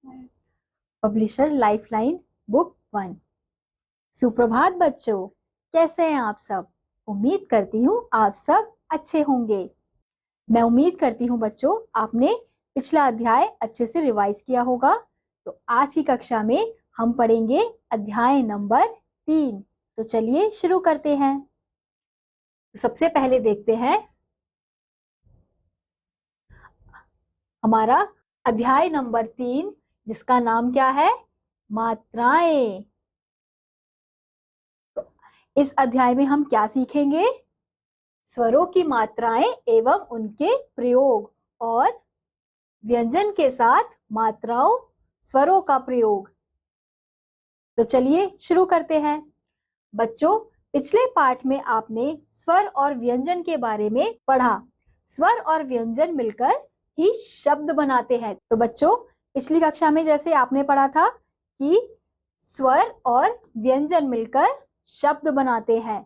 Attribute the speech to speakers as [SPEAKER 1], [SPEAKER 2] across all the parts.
[SPEAKER 1] Publisher lifeline book 1। सुप्रभात बच्चों, कैसे हैं आप सब? उम्मीद करती हूँ आप सब अच्छे होंगे। मैं उम्मीद करती हूँ बच्चों आपने पिछला अध्याय अच्छे से रिवाइज किया होगा। तो आज की कक्षा में हम पढ़ेंगे अध्याय नंबर 3। तो चलिए शुरू करते हैं। तो सबसे पहले देखते हैं हमारा अध्याय नंबर 3, जिसका नाम क्या है? मात्राएं। तो इस अध्याय में हम क्या सीखेंगे? स्वरों की मात्राएं एवं उनके प्रयोग और व्यंजन के साथ मात्राओं स्वरों का प्रयोग। तो चलिए शुरू करते हैं। बच्चों, पिछले पाठ में आपने स्वर और व्यंजन के बारे में पढ़ा। स्वर और व्यंजन मिलकर ही शब्द बनाते हैं। तो बच्चों, पिछली कक्षा में जैसे आपने पढ़ा था कि स्वर और व्यंजन मिलकर शब्द बनाते हैं।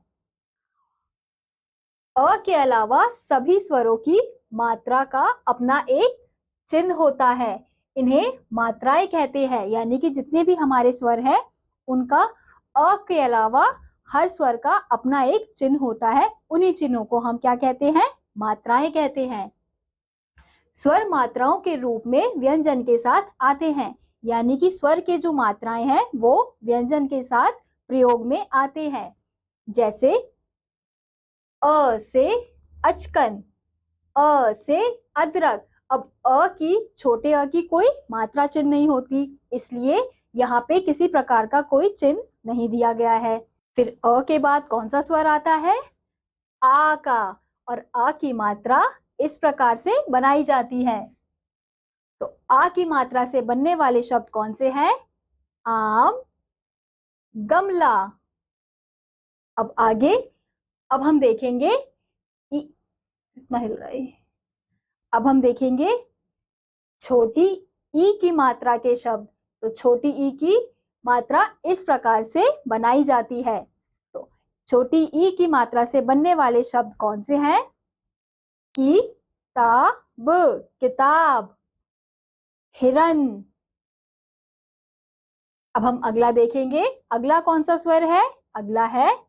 [SPEAKER 1] अ के अलावा सभी स्वरों की मात्रा का अपना एक चिन्ह होता है। इन्हें मात्राएं कहते हैं, यानी कि जितने भी हमारे स्वर हैं उनका अ के अलावा हर स्वर का अपना एक चिन्ह होता है। उन्हीं चिन्हों को हम क्या कहते हैं? मात्राएं कहते हैं। स्वर मात्राओं के रूप में व्यंजन के साथ आते हैं, यानी कि स्वर के जो मात्राएं हैं वो व्यंजन के साथ प्रयोग में आते हैं। जैसे अ से अचकन, अ से अदरक। अब अ की, छोटे अ की कोई मात्रा चिन्ह नहीं होती, इसलिए यहाँ पे किसी प्रकार का कोई चिन्ह नहीं दिया गया है। फिर अ के बाद कौन सा स्वर आता है? आ का। और आ की मात्रा इस प्रकार से बनाई जाती है। तो आ की मात्रा से बनने वाले शब्द कौन से हैं? आम, गमला। अब आगे, अब हम देखेंगे अब हम देखेंगे छोटी ई की मात्रा के शब्द। तो छोटी ई की मात्रा इस प्रकार से बनाई जाती है। तो छोटी ई की मात्रा से बनने वाले शब्द कौन से हैं? किताब, किताब। हिरन। अब हम अगला देखेंगे। अगला कौन सा स्वर है? अगला है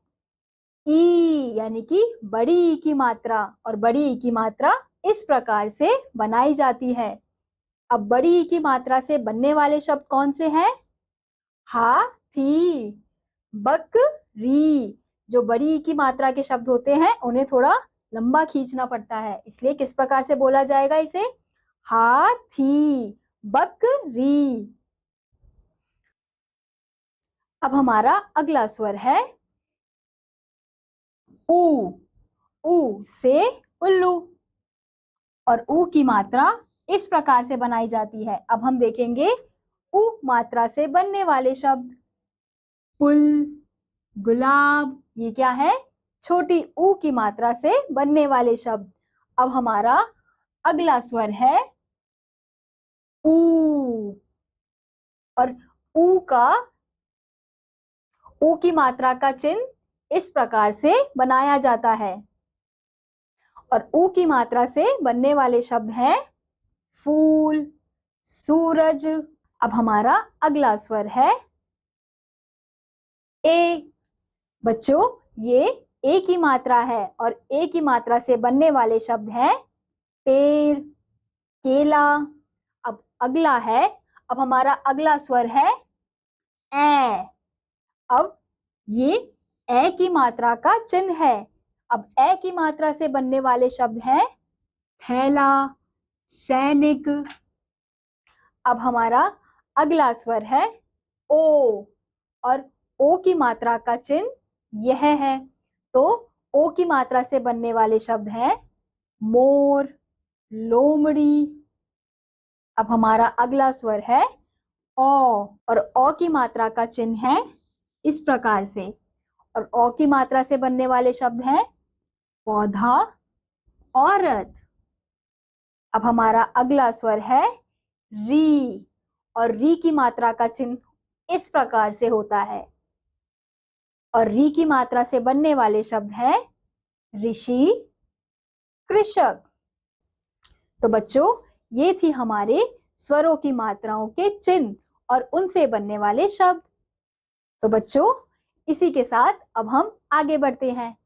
[SPEAKER 1] ई, यानी कि बड़ी ई की मात्रा। और बड़ी ई की मात्रा इस प्रकार से बनाई जाती है। अब बड़ी ई की मात्रा से बनने वाले शब्द कौन से हैं? हाथी, बकरी। जो बड़ी ई की मात्रा के शब्द होते हैं उन्हें थोड़ा लंबा खींचना पड़ता है, इसलिए किस प्रकार से बोला जाएगा इसे? हाथी, बकरी। अब हमारा अगला स्वर है ऊ। ऊ से उल्लू। और ऊ की मात्रा इस प्रकार से बनाई जाती है। अब हम देखेंगे ऊ मात्रा से बनने वाले शब्द। फूल, गुलाब। ये क्या है? छोटी ऊ की मात्रा से बनने वाले शब्द। अब हमारा अगला स्वर है ऊ। और ऊ की मात्रा का चिन्ह इस प्रकार से बनाया जाता है। और ऊ की मात्रा से बनने वाले शब्द हैं फूल, सूरज। अब हमारा अगला स्वर है ए। बच्चों, ये ए की मात्रा है और ए की मात्रा से बनने वाले शब्द हैं पेड़, केला। अब अगला है, अब हमारा अगला स्वर है ए। अब ये ए की मात्रा का चिन्ह है। अब ए की मात्रा से बनने वाले शब्द हैं थैला, सैनिक। अब हमारा अगला स्वर है ओ। और ओ की मात्रा का चिन्ह यह है। तो ओ की मात्रा से बनने वाले शब्द हैं मोर, लोमड़ी। अब हमारा अगला स्वर है ओ। और ओ की मात्रा का चिन्ह है इस प्रकार से। और ओ की मात्रा से बनने वाले शब्द हैं पौधा, औरत। अब हमारा अगला स्वर है री। और री की मात्रा का चिन्ह इस प्रकार से होता है। और री की मात्रा से बनने वाले शब्द हैं ऋषि, कृषक। तो बच्चों, ये थी हमारे स्वरों की मात्राओं के चिन्ह और उनसे बनने वाले शब्द। तो बच्चों, इसी के साथ अब हम आगे बढ़ते हैं।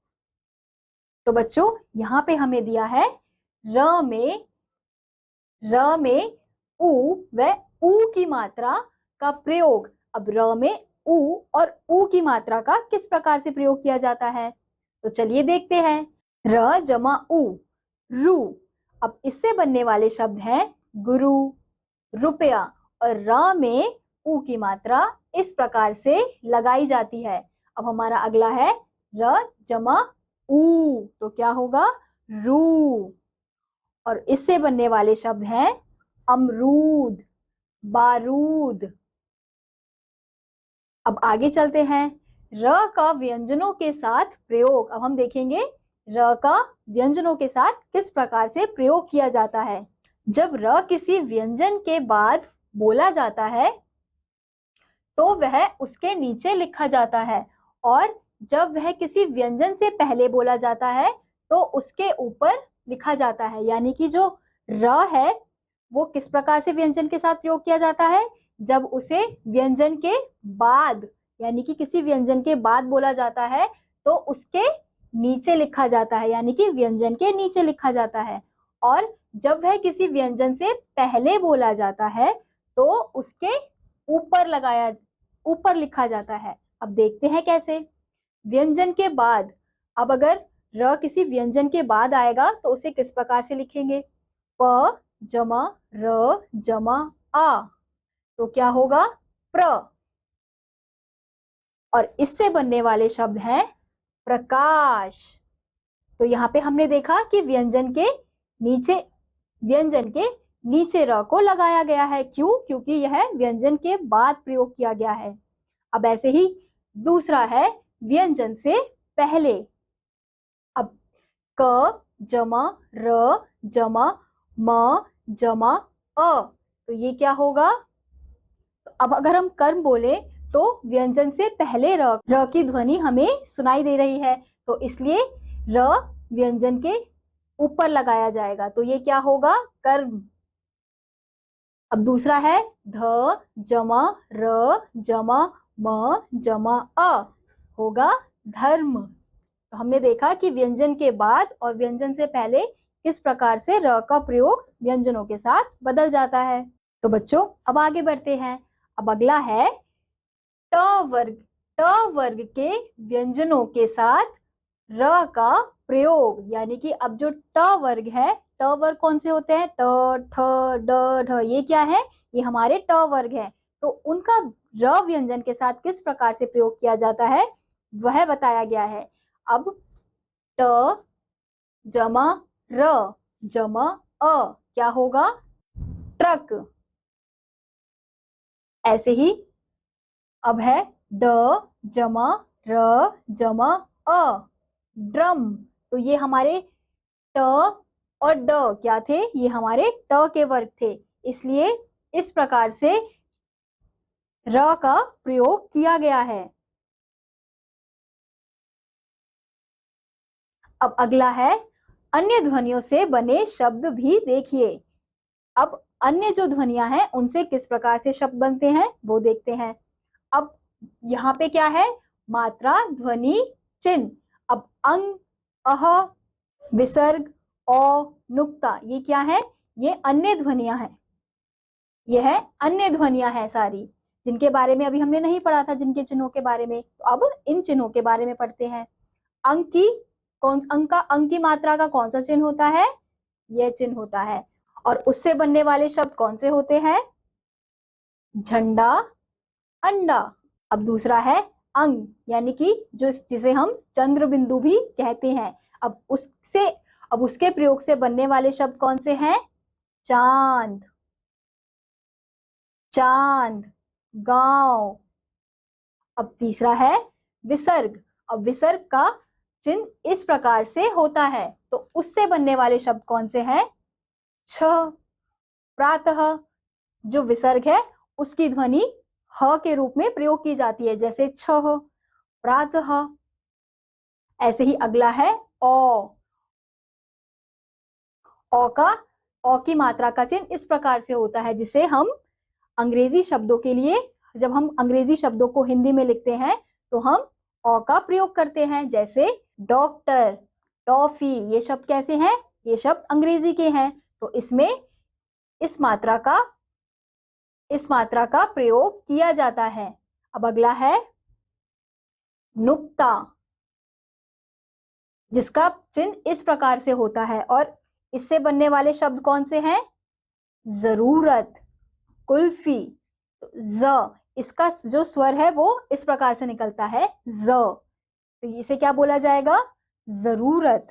[SPEAKER 1] तो बच्चों, यहाँ पे हमें दिया है र में उ व ऊ की मात्रा का प्रयोग। अब र में उ और ऊ की मात्रा का किस प्रकार से प्रयोग किया जाता है, तो चलिए देखते हैं। र जमा उ, रू। अब इससे बनने वाले शब्द हैं गुरु, रुपया, और र में ऊ की मात्रा इस प्रकार से लगाई जाती है। अब हमारा अगला है र जमा ऊ, तो क्या होगा, रू। और इससे बनने वाले शब्द हैं अमरूद, बारूद। अब आगे चलते हैं। र का व्यंजनों के साथ प्रयोग। अब हम देखेंगे र का व्यंजनों के साथ किस प्रकार से प्रयोग किया जाता है। जब र किसी व्यंजन के बाद बोला जाता है तो वह उसके नीचे लिखा जाता है, और जब वह किसी व्यंजन से पहले बोला जाता है तो उसके ऊपर लिखा जाता है। यानी कि जो र है वो किस प्रकार से व्यंजन के साथ प्रयोग किया जाता है, जब उसे व्यंजन के बाद, यानी कि किसी व्यंजन के बाद बोला जाता है तो उसके नीचे लिखा जाता है, यानी कि व्यंजन के नीचे लिखा जाता है। और जब वह किसी व्यंजन से पहले बोला जाता है तो उसके ऊपर लिखा जाता है। अब देखते हैं कैसे। व्यंजन के बाद, अब अगर र किसी व्यंजन के बाद आएगा तो उसे किस प्रकार से लिखेंगे, प जमा र जमा आ, तो क्या होगा, प्र। और इससे बनने वाले शब्द हैं प्रकाश। तो यहाँ पे हमने देखा कि व्यंजन के नीचे र को लगाया गया है। क्यों? क्योंकि यह व्यंजन के बाद प्रयोग किया गया है। अब ऐसे ही दूसरा है व्यंजन से पहले। अब क जमा र जमा म जमा अ, तो ये क्या होगा। तो अब अगर हम कर्म बोले तो व्यंजन से पहले र की ध्वनि हमें सुनाई दे रही है, तो इसलिए र व्यंजन के ऊपर लगाया जाएगा, तो ये क्या होगा, कर्म। अब दूसरा है ध जमा र जमा म जमा अ, होगा धर्म। तो हमने देखा कि व्यंजन के बाद और व्यंजन से पहले किस प्रकार से र का प्रयोग व्यंजनों के साथ बदल जाता है। तो बच्चों, अब आगे बढ़ते हैं। अब अगला है ट वर्ग। ट वर्ग के व्यंजनों के साथ र का प्रयोग। यानी कि अब जो ट वर्ग है, ट वर्ग कौन से होते हैं, ट ठ ड ढ, ये क्या है, ये हमारे ट वर्ग है। तो उनका र व्यंजन के साथ किस प्रकार से प्रयोग किया जाता है वह बताया गया है। अब ट जमा र जमा अ, क्या होगा, ट्रक। ऐसे ही अब है ड जमा र जमा अ, ड्रम। तो ये हमारे ट और ड क्या थे, ये हमारे ट के वर्ग थे, इसलिए इस प्रकार से र का प्रयोग किया गया है। अब अगला है अन्य ध्वनियों से बने शब्द भी देखिए। अब अन्य जो ध्वनियां हैं उनसे किस प्रकार से शब्द बनते हैं वो देखते हैं। अब यहाँ पे क्या है, मात्रा, ध्वनि, चिन्ह। अब अंग, अह, विसर्ग, औ, नुक्ता, ये क्या है, ये अन्य ध्वनियां हैं। ये है अन्य ध्वनियां हैं सारी, जिनके बारे में अभी हमने नहीं पढ़ा था, जिनके चिन्हों के बारे में। तो अब इन चिन्हों के बारे में पढ़ते हैं। अंक की मात्रा का कौन सा चिन्ह होता है, यह चिन्ह होता है। और उससे बनने वाले शब्द कौन से होते हैं, झंडा, अंडा। अब दूसरा है अंग, यानी कि जिसे हम चंद्र बिंदु भी कहते हैं। अब उसके प्रयोग से बनने वाले शब्द कौन से हैं, चांद, चांद, गांव। अब तीसरा है विसर्ग। अब विसर्ग का चिन्ह इस प्रकार से होता है, तो उससे बनने वाले शब्द कौन से हैं, छ, प्रातः। जो विसर्ग है उसकी ध्वनि ह के रूप में प्रयोग की जाती है, जैसे छह, प्रातः। ऐसे ही अगला है औ। औ का औ की मात्रा का चिन्ह इस प्रकार से होता है, जिसे हम अंग्रेजी शब्दों के लिए, जब हम अंग्रेजी शब्दों को हिंदी में लिखते हैं तो हम औ का प्रयोग करते हैं। जैसे डॉक्टर, टॉफी, ये शब्द कैसे हैं? ये शब्द अंग्रेजी के हैं, तो इसमें इस मात्रा का प्रयोग किया जाता है। अब अगला है नुक्ता, जिसका चिन्ह इस प्रकार से होता है और इससे बनने वाले शब्द कौन से हैं? जरूरत, कुल्फी। तो ज, इसका जो स्वर है वो इस प्रकार से निकलता है ज, तो इसे क्या बोला जाएगा? जरूरत।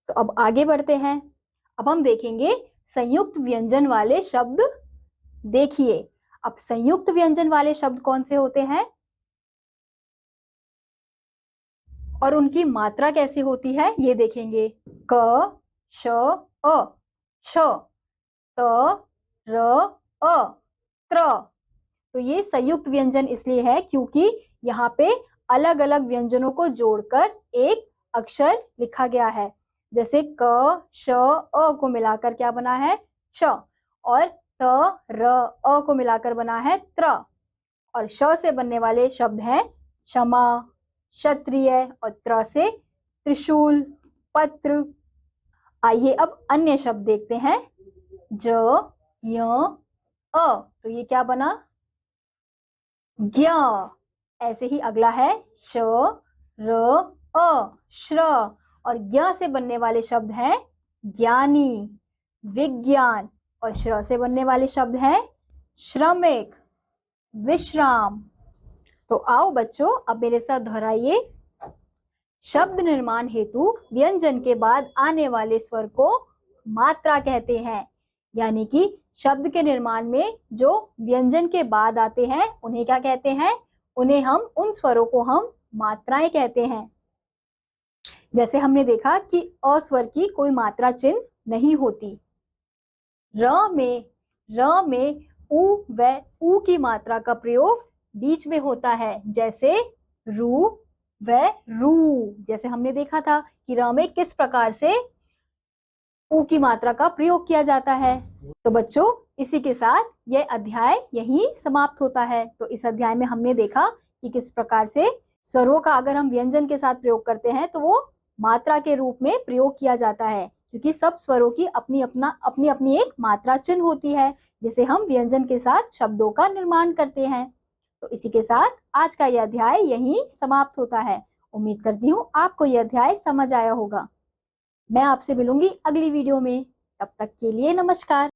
[SPEAKER 1] तो अब आगे बढ़ते हैं। अब हम देखेंगे संयुक्त व्यंजन वाले शब्द। देखिए, अब संयुक्त व्यंजन वाले शब्द कौन से होते हैं और उनकी मात्रा कैसी होती है, ये देखेंगे। क, श, अ, छ, त, र, अ, त्र। तो ये संयुक्त व्यंजन इसलिए है क्योंकि यहाँ पे अलग अलग व्यंजनों को जोड़कर एक अक्षर लिखा गया है। जैसे क, श, अ को मिलाकर क्या बना है? श, और त, र, अ को मिलाकर बना है त्र। और श से बनने वाले शब्द हैं क्षमा, क्षत्रिय, और त्र से त्रिशूल, पत्र। आइए अब अन्य शब्द देखते हैं। ज, य, अ, तो ये क्या बना? ज्ञ। ऐसे ही अगला है श, र, अ, श्र, और ज्ञ से बनने वाले शब्द हैं ज्ञानी, विज्ञान, और श्र से बनने वाले शब्द हैं श्रमिक, विश्राम। तो आओ बच्चों, अब मेरे साथ दोहराइए। शब्द निर्माण हेतु व्यंजन के बाद आने वाले स्वर को मात्रा कहते हैं। यानी कि शब्द के निर्माण में जो व्यंजन के बाद आते हैं उन्हें क्या कहते हैं? उन स्वरों को हम मात्राएं कहते हैं। जैसे हमने देखा कि अ स्वर की कोई मात्रा चिन्ह नहीं होती। र में उ व ऊ की मात्रा का प्रयोग बीच में होता है। जैसे रू व रू, जैसे हमने देखा था कि र में किस प्रकार से ऊ की मात्रा का प्रयोग किया जाता है। तो बच्चों, इसी के साथ यह अध्याय यहीं समाप्त होता है। तो इस अध्याय में हमने देखा कि किस प्रकार से स्वरों का अगर हम व्यंजन के साथ प्रयोग करते हैं तो वो मात्रा के रूप में प्रयोग किया जाता है, क्योंकि सब स्वरों की अपनी अपनी एक मात्रा चिन्ह होती है, जिसे हम व्यंजन के साथ शब्दों का निर्माण करते हैं। तो इसी के साथ आज का यह अध्याय यहीं समाप्त होता है। उम्मीद करती हूँ आपको यह अध्याय समझ आया होगा। मैं आपसे मिलूंगी अगली वीडियो में। तब तक के लिए नमस्कार।